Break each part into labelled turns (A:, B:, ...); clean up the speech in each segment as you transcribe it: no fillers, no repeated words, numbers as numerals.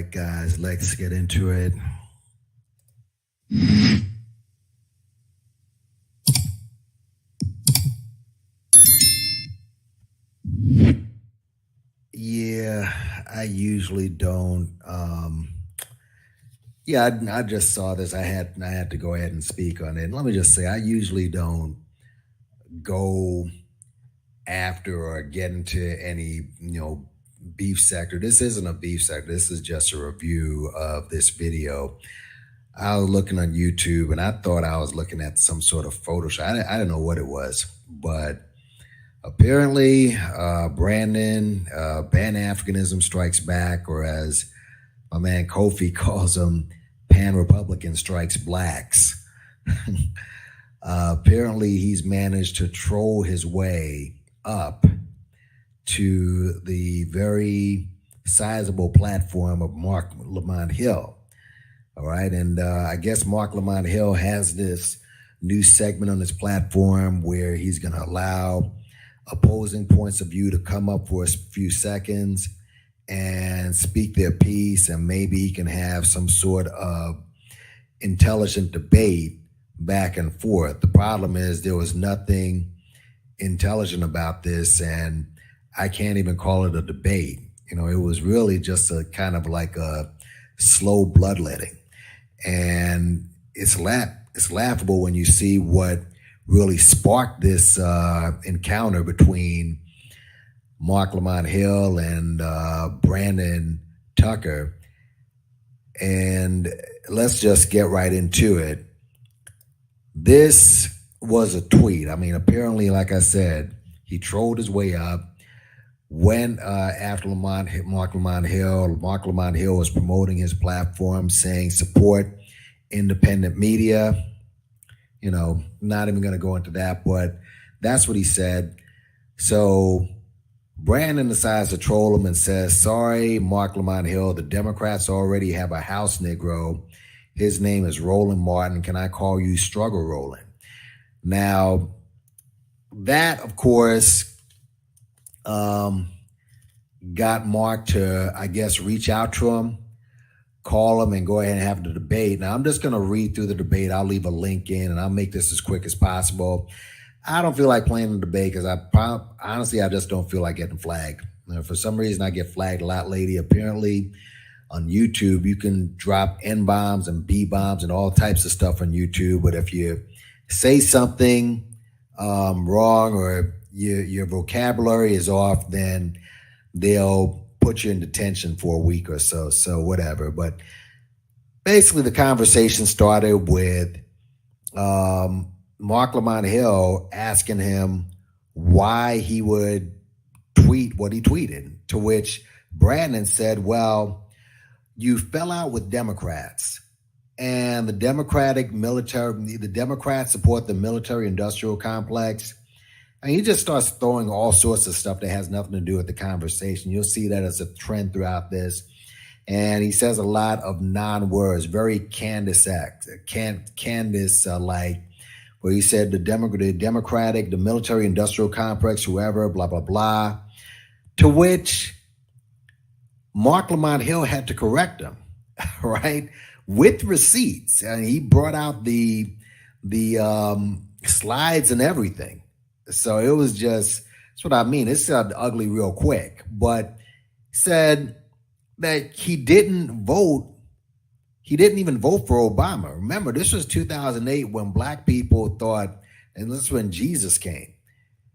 A: right, guys, let's get into it. Yeah, I usually don't. I just saw this. I had to go ahead and speak on it. And let me just say, I usually don't go after or get into any beef sector. This isn't a beef sector. This is just a review of this video. I was looking on YouTube and I thought I was looking at some sort of Photoshop. I didn't know what it was, but apparently Brandon, Pan Africanism Strikes Back, or as my man Kofi calls them, Pan Republican Strikes Blacks. Apparently he's managed to troll his way up to the very sizable platform of Mark Lamont Hill. All right. And I guess Mark Lamont Hill has this new segment on his platform where he's going to allow opposing points of view to come up for a few seconds and speak their piece, and maybe he can have some sort of intelligent debate back and forth. The problem is there was nothing intelligent about this, and I can't even call it a debate. It was really just a kind of like a slow bloodletting. And it's laughable when you see what really sparked this encounter between Mark Lamont Hill and Brandon Tucker. And let's just get right into it. This was a tweet. I mean, apparently, like I said, he trolled his way up, went after Mark Lamont Hill. Mark Lamont Hill was promoting his platform, saying support independent media. Not even going to go into that, but that's what he said. So Brandon decides to troll him and says, sorry, Mark Lamont Hill, the Democrats already have a House Negro. His name is Roland Martin. Can I call you Struggle Roland? Now, that, of course, got Mark to, I guess, reach out to him, call him, and go ahead and have the debate. Now, I'm just going to read through the debate. I'll leave a link in, and I'll make this as quick as possible. I don't feel like playing the debate because honestly, I just don't feel like getting flagged. For some reason, I get flagged a lot lately. Apparently, on YouTube, you can drop N-bombs and B-bombs and all types of stuff on YouTube. But if you say something wrong or your vocabulary is off, then they'll put you in detention for a week or so. So whatever. But basically, the conversation started with Mark Lamont Hill asking him why he would tweet what he tweeted, to which Brandon said, well, you fell out with Democrats, and the Democrats support the military industrial complex. And he just starts throwing all sorts of stuff that has nothing to do with the conversation. You'll see that as a trend throughout this. And he says a lot of non-words, very Candace-like, where he said the military industrial complex, whoever, blah, blah, blah, to which Mark Lamont Hill had to correct him, right, with receipts. And he brought out the slides and everything. So it was just, that's what I mean. It sounded ugly real quick, but said that he didn't even vote for Obama. Remember, this was 2008 when black people thought, and this is when Jesus came.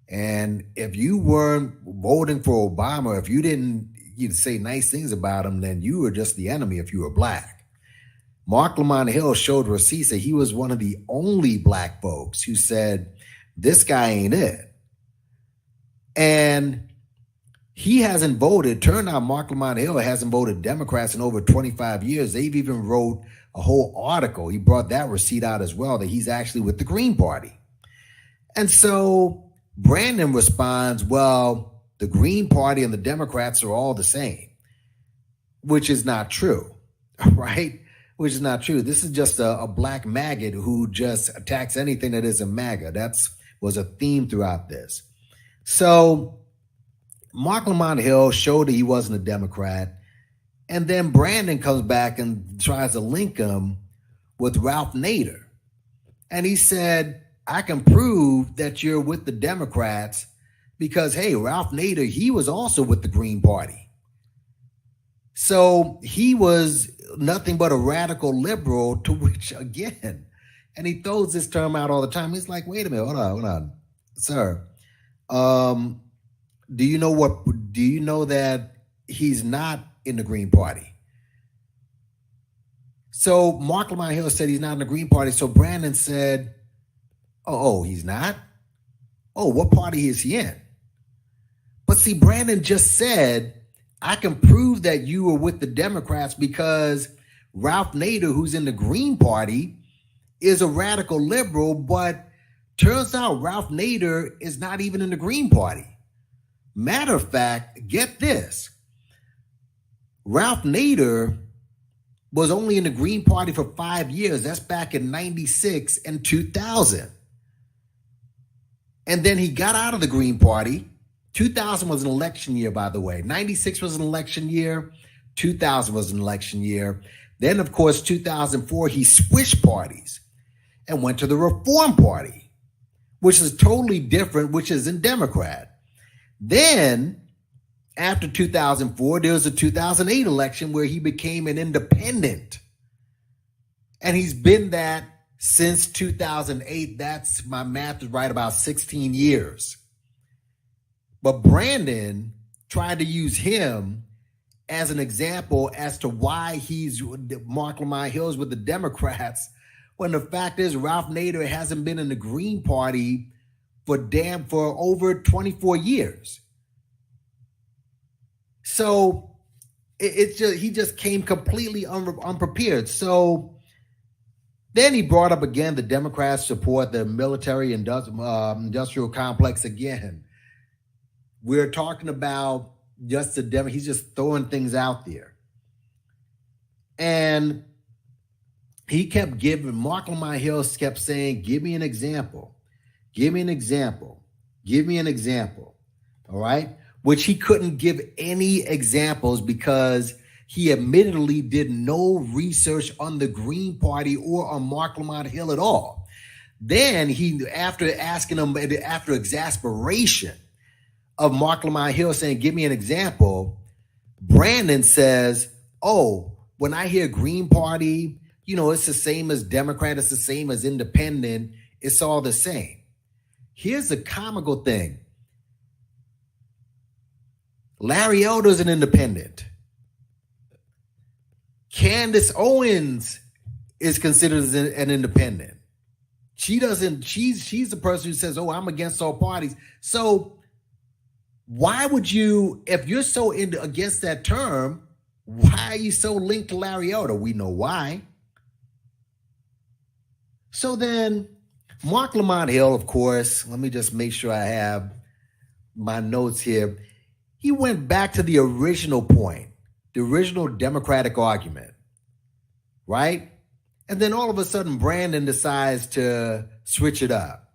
A: And if you weren't voting for Obama, if you didn't say nice things about him, then you were just the enemy if you were black. Mark Lamont Hill showed receipts that he was one of the only black folks who said, this guy ain't it. And he hasn't voted. Turned out Mark Lamont Hill hasn't voted Democrats in over 25 years. They've even wrote a whole article. He brought that receipt out as well, that he's actually with the Green Party. And so Brandon responds, well, the Green Party and the Democrats are all the same, which is not true, right? Which is not true. This is just a black maggot who just attacks anything that isn't MAGA. Was a theme throughout this. So Mark Lamont Hill showed that he wasn't a Democrat. And then Brandon comes back and tries to link him with Ralph Nader. And he said, I can prove that you're with the Democrats because, hey, Ralph Nader, he was also with the Green Party. So he was nothing but a radical liberal, to which, again, and he throws this term out all the time. He's like, wait a minute, hold on, sir. Do you know that he's not in the Green Party? So Mark Lamont Hill said he's not in the Green Party. So Brandon said, oh, he's not? Oh, what party is he in? But see, Brandon just said, I can prove that you were with the Democrats because Ralph Nader, who's in the Green Party, is a radical liberal, but turns out Ralph Nader is not even in the Green Party. Matter of fact, get this. Ralph Nader was only in the Green Party for 5 years. That's back in 96 and 2000. And then he got out of the Green Party. 2000 was an election year, by the way. 96 was an election year. 2000 was an election year. Then, of course, 2004, he switched parties and went to the Reform Party, which is totally different, which is in Democrat. Then, after 2004, there was a 2008 election where he became an independent. And he's been that since 2008. That's, my math is right, about 16 years. But Brandon tried to use him as an example as to why he's Mark Lamont Hill's with the Democrats, when the fact is Ralph Nader hasn't been in the Green Party for over 24 years. So he just came completely unprepared. So then he brought up again the Democrats support the military industrial complex again. We're talking about just he's just throwing things out there. And he kept Mark Lamont Hill kept saying, give me an example. Give me an example. Give me an example. All right. Which he couldn't give any examples because he admittedly did no research on the Green Party or on Mark Lamont Hill at all. Then after asking him, after exasperation of Mark Lamont Hill saying, give me an example, Brandon says, oh, when I hear Green Party, it's the same as Democrat, it's the same as independent, it's all the same. Here's the comical thing. Larry Elder's an independent. Candace Owens is considered as an independent. She's the person who says, oh, I'm against all parties. So why would you, if you're so against that term, why are you so linked to Larry Elder? We know why. So then Mark Lamont Hill, of course, let me just make sure I have my notes here. He went back to the original point, the original Democratic argument, right? And then all of a sudden, Brandon decides to switch it up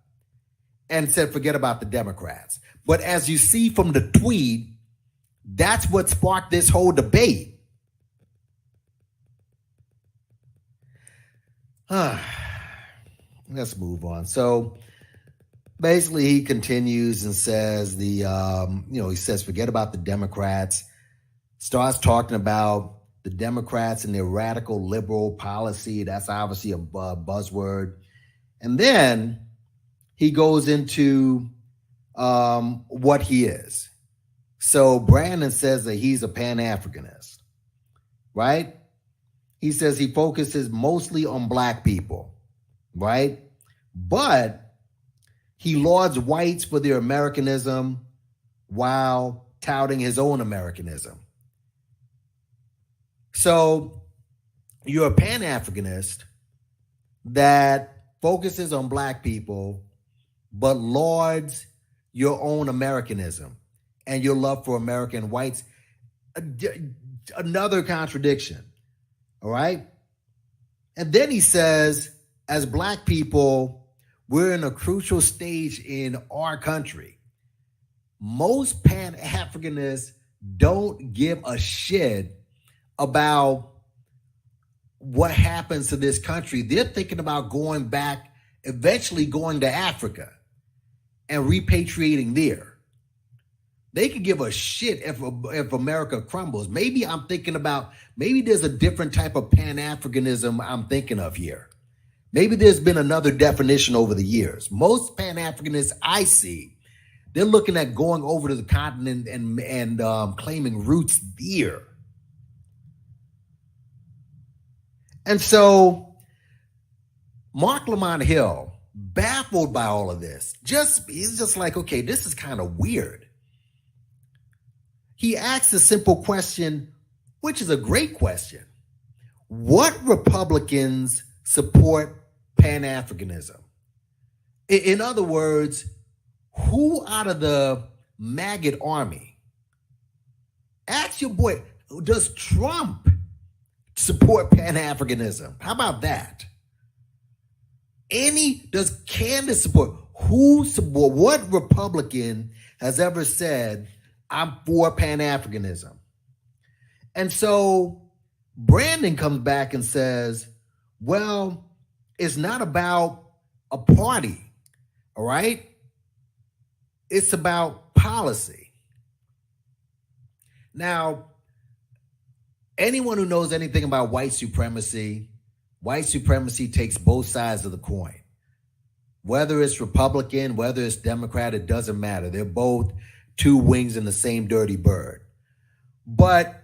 A: and said, forget about the Democrats. But as you see from the tweet, that's what sparked this whole debate. Let's move on. So basically, he continues and says he says, forget about the Democrats, starts talking about the Democrats and their radical liberal policy. That's obviously a buzzword. And then he goes into what he is. So Brandon says that he's a Pan Africanist, right? He says he focuses mostly on Black people, right? But he lauds whites for their Americanism while touting his own Americanism. So you're a Pan Africanist that focuses on Black people, but lauds your own Americanism and your love for American whites. Another contradiction. All right. And then he says, as Black people, we're in a crucial stage in our country. Most Pan-Africanists don't give a shit about what happens to this country. They're thinking about going back, eventually going to Africa and repatriating there. They could give a shit if America crumbles. Maybe I'm thinking about, maybe there's a different type of Pan Africanism I'm thinking of here. Maybe there's been another definition over the years. Most Pan Africanists I see, they're looking at going over to the continent and claiming roots there. And so Mark Lamont Hill, baffled by all of this, he's just like, okay, this is kind of weird. He asks a simple question, which is a great question. What Republicans support Pan Africanism? In other words, who out of the MAGA army? Ask your boy, does Trump support Pan Africanism? How about that? Does Candace support? What Republican has ever said, I'm for Pan Africanism? And so Brandon comes back and says, well, it's not about a party, all right? It's about policy. Now, anyone who knows anything about white supremacy takes both sides of the coin. Whether it's Republican, whether it's Democrat, it doesn't matter. They're both two wings in the same dirty bird. But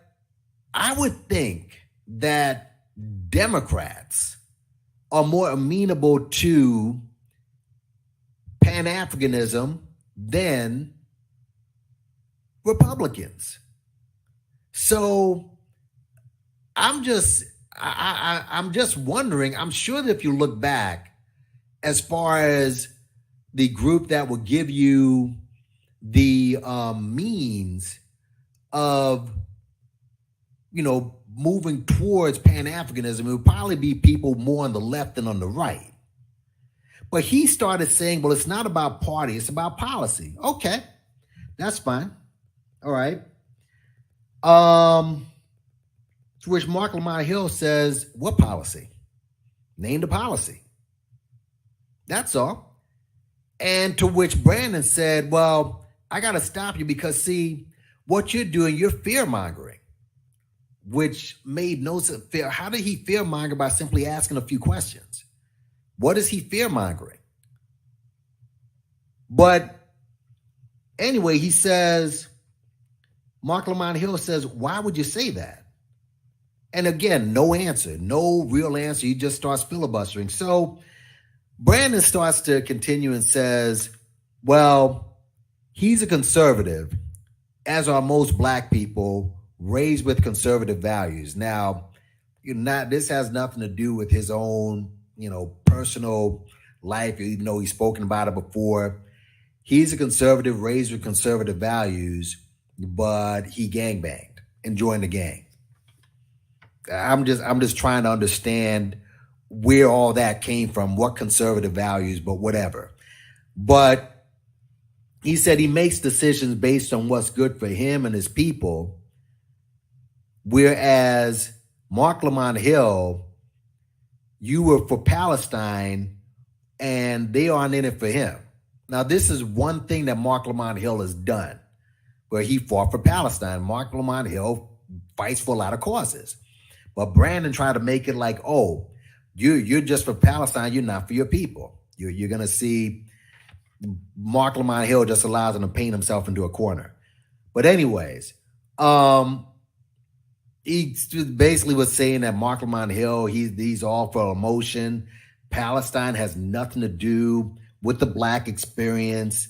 A: I would think that Democrats are more amenable to Pan-Africanism than Republicans. So I'm just wondering, I'm sure that if you look back as far as the group that will give you the means of, moving towards Pan-Africanism, it would probably be people more on the left than on the right. But he started saying, well, it's not about party, it's about policy. Okay, that's fine. All right. To which Mark Lamont Hill says, what policy? Name the policy. That's all. And to which Brandon said, well, I got to stop you because, see, what you're doing, you're fear-mongering, which made no sense. How did he fear-monger? By simply asking a few questions. What is he fear-mongering? But anyway, he says, Mark Lamont Hill says, why would you say that? And again, no answer, no real answer. He just starts filibustering. So Brandon starts to continue and says, well, he's a conservative, as are most Black people raised with conservative values. Now, this has nothing to do with his own, personal life, even though he's spoken about it before. He's a conservative raised with conservative values, but he gangbanged and joined the gang. I'm just trying to understand where all that came from, what conservative values, but whatever. But he said he makes decisions based on what's good for him and his people, whereas Mark Lamont Hill, you were for Palestine and they aren't in it for him. Now, this is one thing that Mark Lamont Hill has done, where he fought for Palestine. Mark Lamont Hill fights for a lot of causes. But Brandon tried to make it like, oh, you're just for Palestine, you're not for your people. You're going to see Mark Lamont Hill just allows him to paint himself into a corner. But anyways, he basically was saying that Mark Lamont Hill, he's all for emotion. Palestine has nothing to do with the Black experience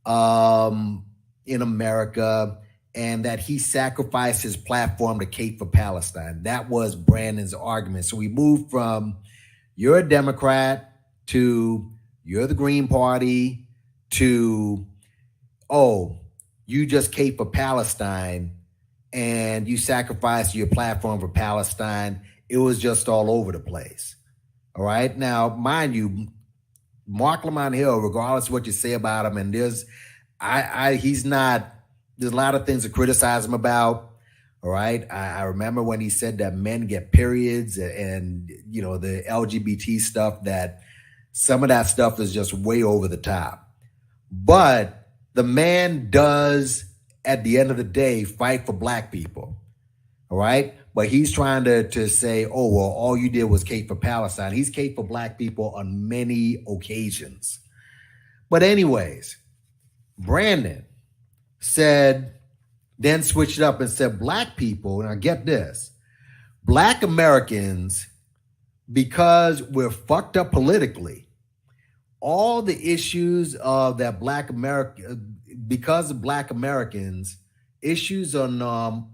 A: in America, and that he sacrificed his platform to cape for Palestine. That was Brandon's argument. So we moved from you're a Democrat to you're the Green Party to, oh, you just cape for Palestine and you sacrificed your platform for Palestine. It was just all over the place. All right. Now, mind you, Mark Lamont Hill, regardless of what you say about him, and there's a lot of things to criticize him about, All right. I remember when he said that men get periods and, you know, the LGBT stuff, that some of that stuff is just way over the top. But the man does, at the end of the day, fight for black people. All right. But he's trying to say, oh, well, all you did was cape for Palestine. He's cape for black people on many occasions. But anyways, Brandon then switched it up and said, black people, now get this, black Americans, because we're fucked up politically, all the issues of that black America, because of black Americans, issues on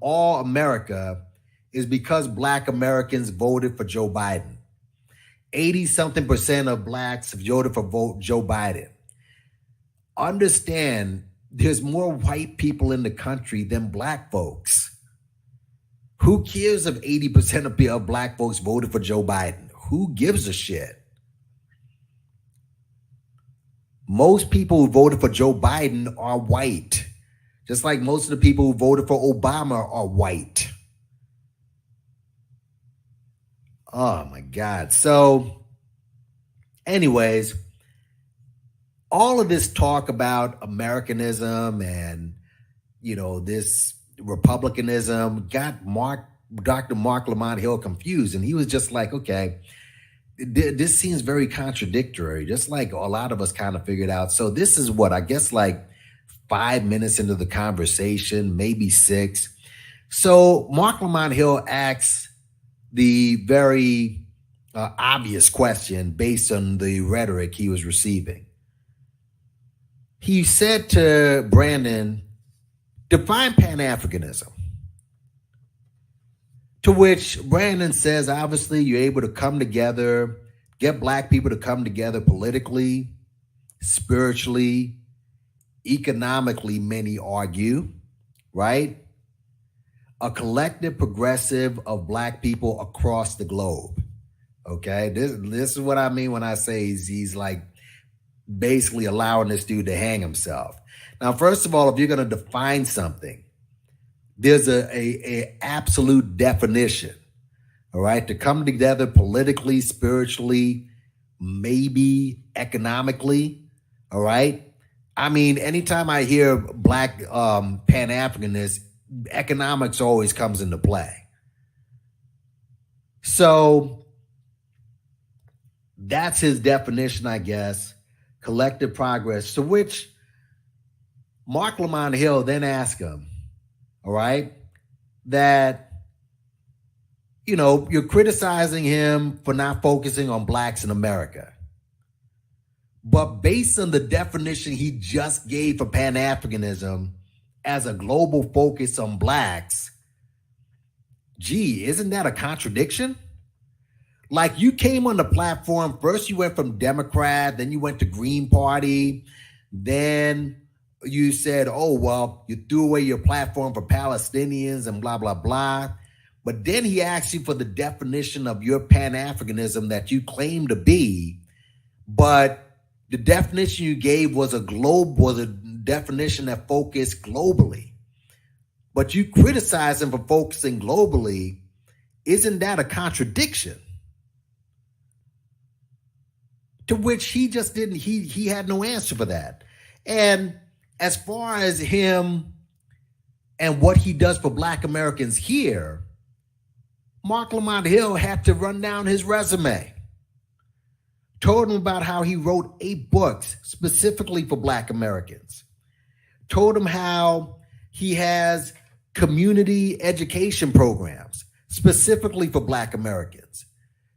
A: all America is because black Americans voted for Joe Biden. 80-something% of blacks voted for Joe Biden. Understand, there's more white people in the country than black folks. Who cares if 80% of black folks voted for Joe Biden? Who gives a shit? Most people who voted for Joe Biden are white, just like most of the people who voted for Obama are white. Oh my God. So anyways, all of this talk about Americanism and, you know, this Republicanism got Dr. Mark Lamont Hill confused. And he was just like, okay, this seems very contradictory, just like a lot of us kind of figured out. So this is what, I guess, like 5 minutes into the conversation, maybe 6. So Mark Lamont Hill asks the very obvious question based on the rhetoric he was receiving. He said to Brandon, define Pan Africanism. To which Brandon says, obviously, you're able to come together, get black people to come together politically, spiritually, economically, many argue, right? A collective progressive of black people across the globe. Okay, this is what I mean when I say he's like basically allowing this dude to hang himself. Now, first of all, if you're going to define something, there's a absolute definition, all right? To come together politically, spiritually, maybe economically, all right? I mean, anytime I hear black Pan-Africanists, economics always comes into play. So that's his definition, I guess, collective progress, to which Mark Lamont Hill then asked him, all right, that, you know, you're criticizing him for not focusing on blacks in America. But based on the definition he just gave for Pan-Africanism as a global focus on blacks, gee, isn't that a contradiction? Like, you came on the platform, first you went from Democrat, then you went to Green Party, then you said, oh, well, you threw away your platform for Palestinians and blah, blah, blah. But then he asked you for the definition of your Pan-Africanism that you claim to be, but the definition you gave was a definition that focused globally. But you criticize him for focusing globally. Isn't that a contradiction? To which he just didn't, he had no answer for that. And as far as him and what he does for black Americans here, Mark Lamont Hill had to run down his resume. Told him about how he wrote 8 books specifically for black Americans. Told him how he has community education programs specifically for black Americans.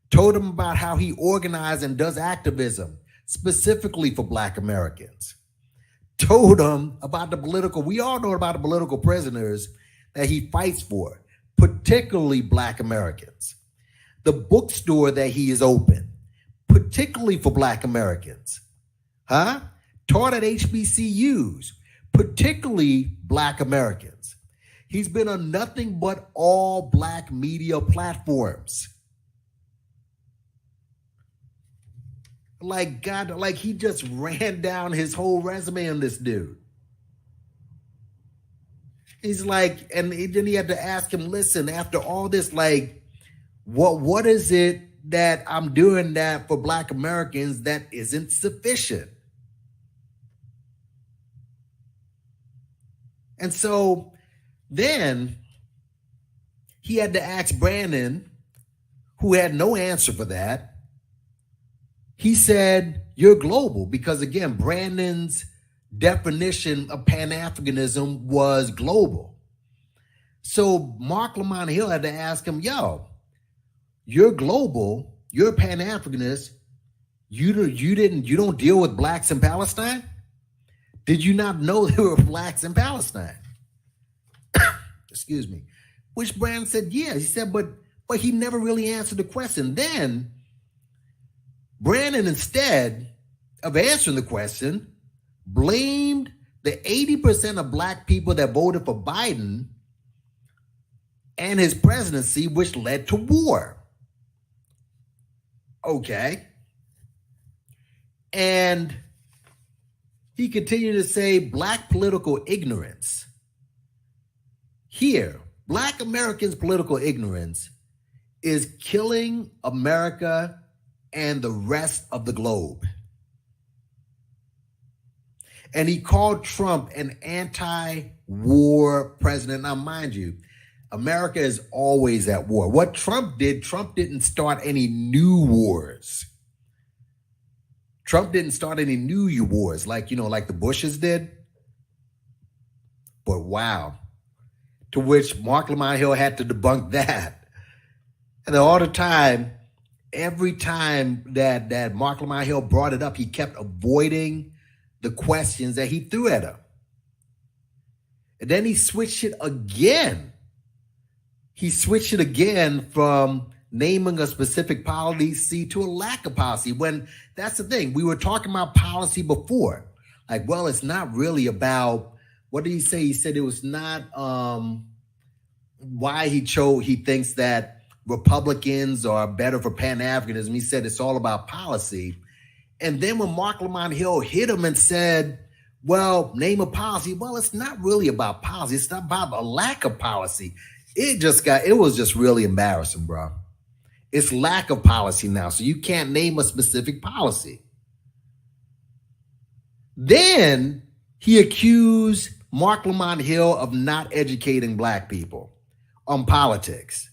A: Told him about how he organized and does activism specifically for black Americans. Told him about we all know about the political prisoners that he fights for, particularly black Americans. The bookstore that he has opened, particularly for black Americans. Taught at HBCUs, particularly black Americans. He's been on nothing but all black media platforms. Like, God, like he just ran down his whole resume on this dude. He's like, and then he had to ask him, listen, after all this, like, what is it that I'm doing that for Black Americans that isn't sufficient? And so then he had to ask Brandon, who had no answer for that. He said, you're global, because again, Brandon's definition of Pan Africanism was global. So Mark Lamont Hill had to ask him, yo, you're global, you're a Pan Africanist, you don't deal with blacks in Palestine? Did you not know there were blacks in Palestine? Excuse me. Which Brandon said, yeah. He said, but he never really answered the question. Then Brandon, instead of answering the question, blamed the 80% of Black people that voted for Biden and his presidency, which led to war. Okay. And he continued to say Black political ignorance. Here, Black Americans' political ignorance is killing America and the rest of the globe. And he called Trump an anti-war president. Now, mind you, America is always at war. What Trump didn't start any new wars. Trump didn't start any new wars like the Bushes did. But wow. To which Mark Lamont Hill had to debunk that. And all the time, every time that Mark Lamont Hill brought it up, he kept avoiding the questions that he threw at him. And then he switched it again. He switched it again from naming a specific policy to a lack of policy, when that's the thing. We were talking about policy before. Like, well, it's not really about, what did he say? He said it was not why he thinks that Republicans are better for Pan-Africanism. He said it's all about policy. And then when Mark Lamont Hill hit him and said, well, name a policy. Well, it's not really about policy. It's not about a lack of policy. It was just really embarrassing, bro. It's lack of policy now. So you can't name a specific policy. Then he accused Mark Lamont Hill of not educating Black people on politics.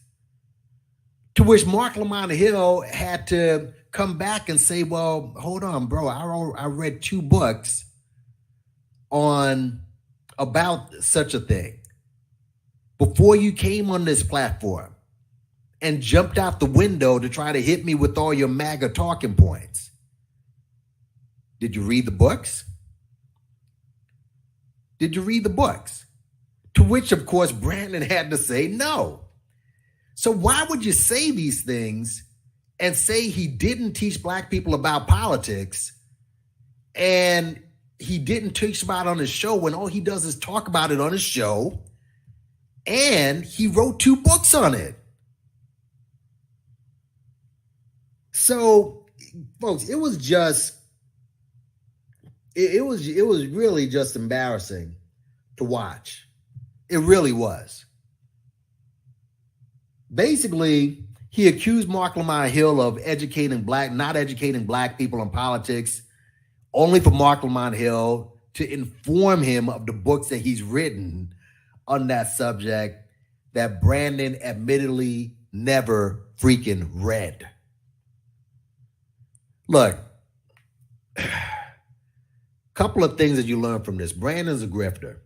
A: To which Mark Lamont Hill had to come back and say, well, hold on, bro. I read 2 books about such a thing before you came on this platform and jumped out the window to try to hit me with all your MAGA talking points. Did you read the books? Did you read the books? To which, of course, Brandon had to say no. So why would you say these things and say he didn't teach Black people about politics and he didn't teach about it on his show when all he does is talk about it on his show, and he wrote 2 books on it? So, folks, it was really just embarrassing to watch. It really was. Basically, he accused Mark Lamont Hill of not educating Black people on politics, only for Mark Lamont Hill to inform him of the books that he's written on that subject that Brandon admittedly never freaking read. Look, couple of things that you learn from this. Brandon's a grifter.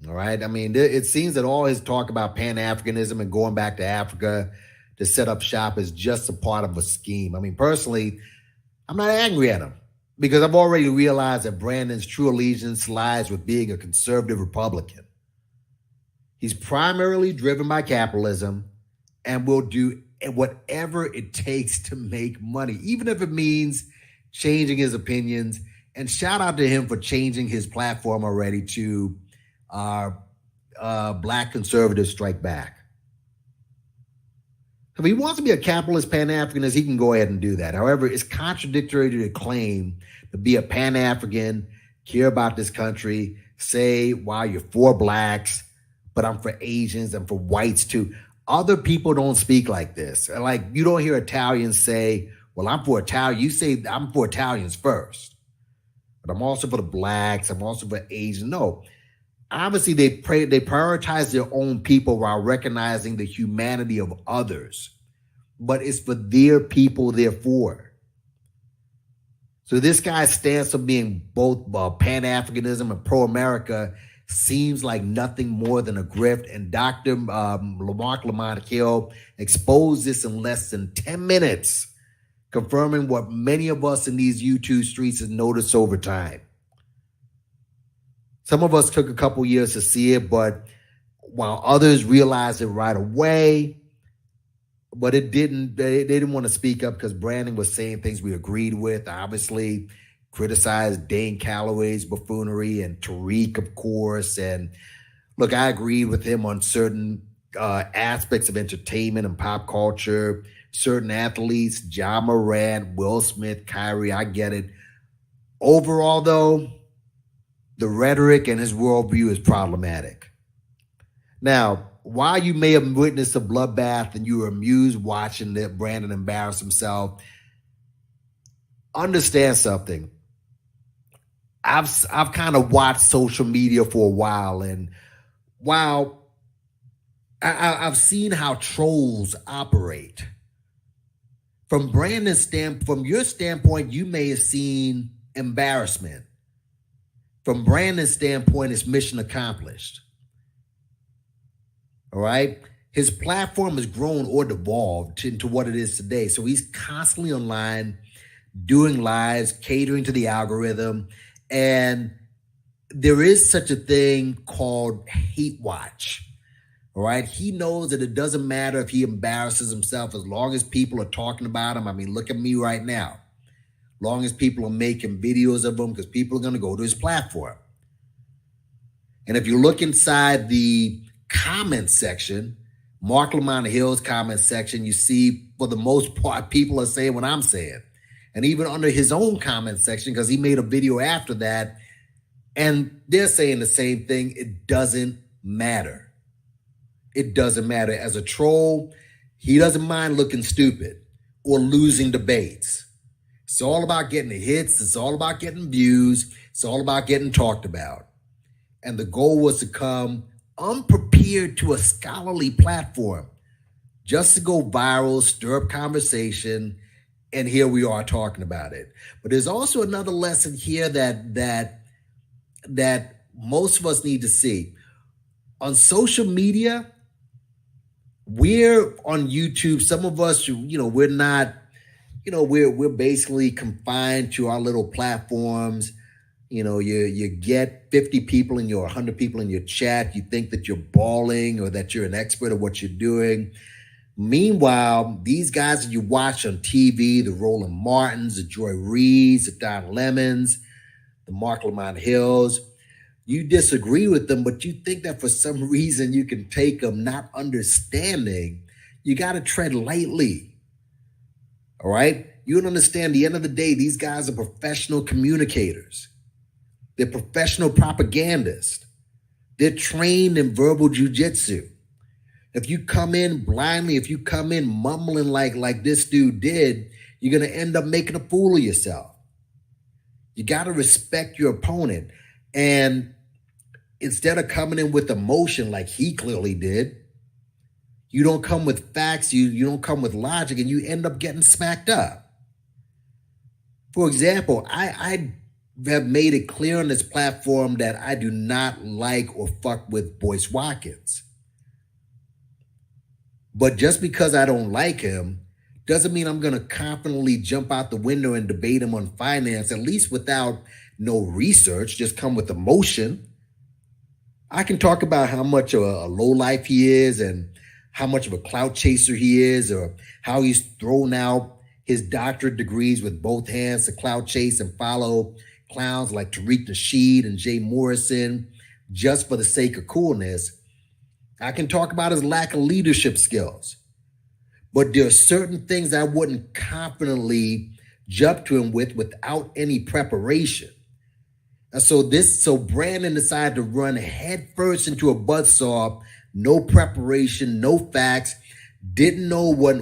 A: All right. I mean, it seems that all his talk about Pan-Africanism and going back to Africa to set up shop is just a part of a scheme. I mean, personally, I'm not angry at him because I've already realized that Brandon's true allegiance lies with being a conservative Republican. He's primarily driven by capitalism and will do whatever it takes to make money, even if it means changing his opinions. And shout out to him for changing his platform already to Black Conservatives Strike Back. If he wants to be a capitalist Pan-Africanist, he can go ahead and do that. However, it's contradictory to claim to be a Pan-African, care about this country, say, wow, you're for Blacks, but I'm for Asians and for whites too. Other people don't speak like this. Like, you don't hear Italians say, well, I'm for Italian. You say, I'm for Italians first, but I'm also for the blacks. I'm also for Asians. No, obviously they prioritize their own people while recognizing the humanity of others, but it's for their people, therefore. So this guy's stance of being both Pan Africanism and pro-America seems like nothing more than a grift. And Dr. Mark Lamont Hill exposed this in less than 10 minutes, confirming what many of us in these YouTube streets have noticed over time. Some of us took a couple years to see it, but while others realized it right away, but they didn't want to speak up because Brandon was saying things we agreed with. Obviously, criticized Dane Calloway's buffoonery and Tariq, of course. And look, I agreed with him on certain aspects of entertainment and pop culture, certain athletes, Ja Morant, Will Smith, Kyrie, I get it. Overall, though, the rhetoric and his worldview is problematic. Now, while you may have witnessed a bloodbath and you were amused watching that Brandon embarrass himself, understand something. I've kind of watched social media for a while, and while I've seen how trolls operate, from your standpoint, you may have seen embarrassment. From Brandon's standpoint, it's mission accomplished. All right. His platform has grown or devolved into what it is today. So he's constantly online, doing lives, catering to the algorithm. And there is such a thing called hate watch. All right. He knows that it doesn't matter if he embarrasses himself as long as people are talking about him. I mean, look at me right now. As long as people are making videos of him, because people are going to go to his platform. And if you look inside the comment section, Mark Lamont Hill's comment section, you see, for the most part, people are saying what I'm saying. And even under his own comment section, because he made a video after that, and they're saying the same thing. It doesn't matter. It doesn't matter. As a troll, he doesn't mind looking stupid or losing debates. It's all about getting the hits. It's all about getting views. It's all about getting talked about. And the goal was to come unprepared to a scholarly platform just to go viral, stir up conversation, and here we are talking about it. But there's also another lesson here that most of us need to see. On social media, we're on YouTube. Some of us, we're not, we're basically confined to our little platforms. You get 50 people in your 100 people in your chat. You think that you're balling or that you're an expert at what you're doing. Meanwhile, these guys that you watch on TV, the Roland Martins, the Joy Reids, the Don Lemons, the Mark Lamont Hills, you disagree with them, but you think that for some reason you can take them, not understanding. You got to tread lightly. All right? You don't understand, at the end of the day, these guys are professional communicators. They're professional propagandists. They're trained in verbal jujitsu. If you come in blindly, if you come in mumbling like this dude did, you're going to end up making a fool of yourself. You got to respect your opponent. And instead of coming in with emotion like he clearly did, you don't come with facts, you don't come with logic, and you end up getting smacked up. For example, I have made it clear on this platform that I do not like or fuck with Boyce Watkins. But just because I don't like him doesn't mean I'm going to confidently jump out the window and debate him on finance, at least without no research, just come with emotion. I can talk about how much of a lowlife he is and how much of a clout chaser he is, or how he's thrown out his doctorate degrees with both hands to clout chase and follow clowns like Tariq Nasheed and Jay Morrison just for the sake of coolness. I can talk about his lack of leadership skills, but there are certain things I wouldn't confidently jump to him with without any preparation. And so Brandon decided to run headfirst into a buzzsaw, no preparation, no facts, didn't know what,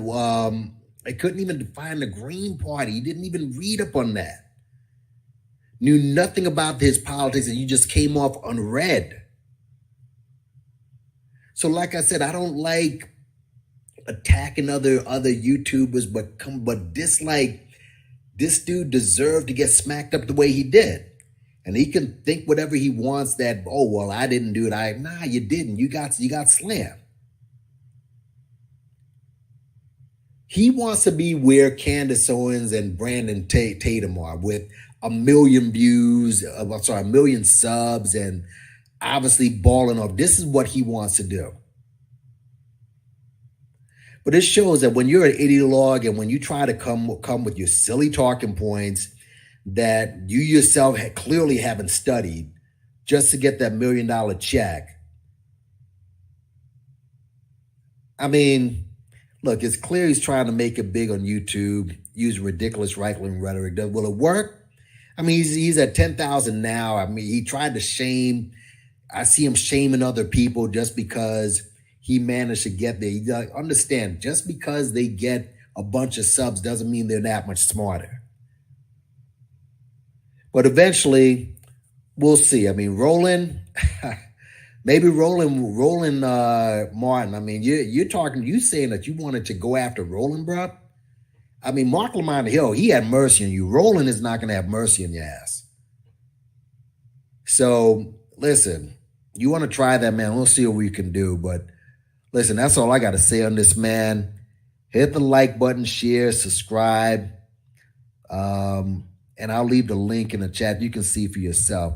A: I couldn't even define the Green Party. He didn't even read up on that. Knew nothing about his politics, and you just came off unread. So like I said, I don't like attacking other YouTubers, but this dude deserved to get smacked up the way he did. And he can think whatever he wants that, oh, well, I didn't do it. Nah, you didn't. You got slammed. He wants to be where Candace Owens and Brandon Tatum are, with 1 million views, 1 million subs, and obviously balling off. This is what he wants to do. But it shows that when you're an ideologue and when you try to come with your silly talking points that you yourself clearly haven't studied just to get that $1 million check. I mean, look, it's clear he's trying to make it big on YouTube, use ridiculous right-wing rhetoric. Will it work? I mean, he's at 10,000 now. I mean, he tried to shame. I see him shaming other people just because he managed to get there. You understand, just because they get a bunch of subs doesn't mean they're that much smarter. But eventually, we'll see. I mean, Roland, maybe Roland Martin. I mean, you saying that you wanted to go after Roland, bro? I mean, Mark Lamont Hill, he had mercy on you. Roland is not going to have mercy on your ass. So, listen, you want to try that, man. We'll see what we can do. But listen, that's all I got to say on this, man. Hit the like button, share, subscribe. And I'll leave the link in the chat. You can see for yourself.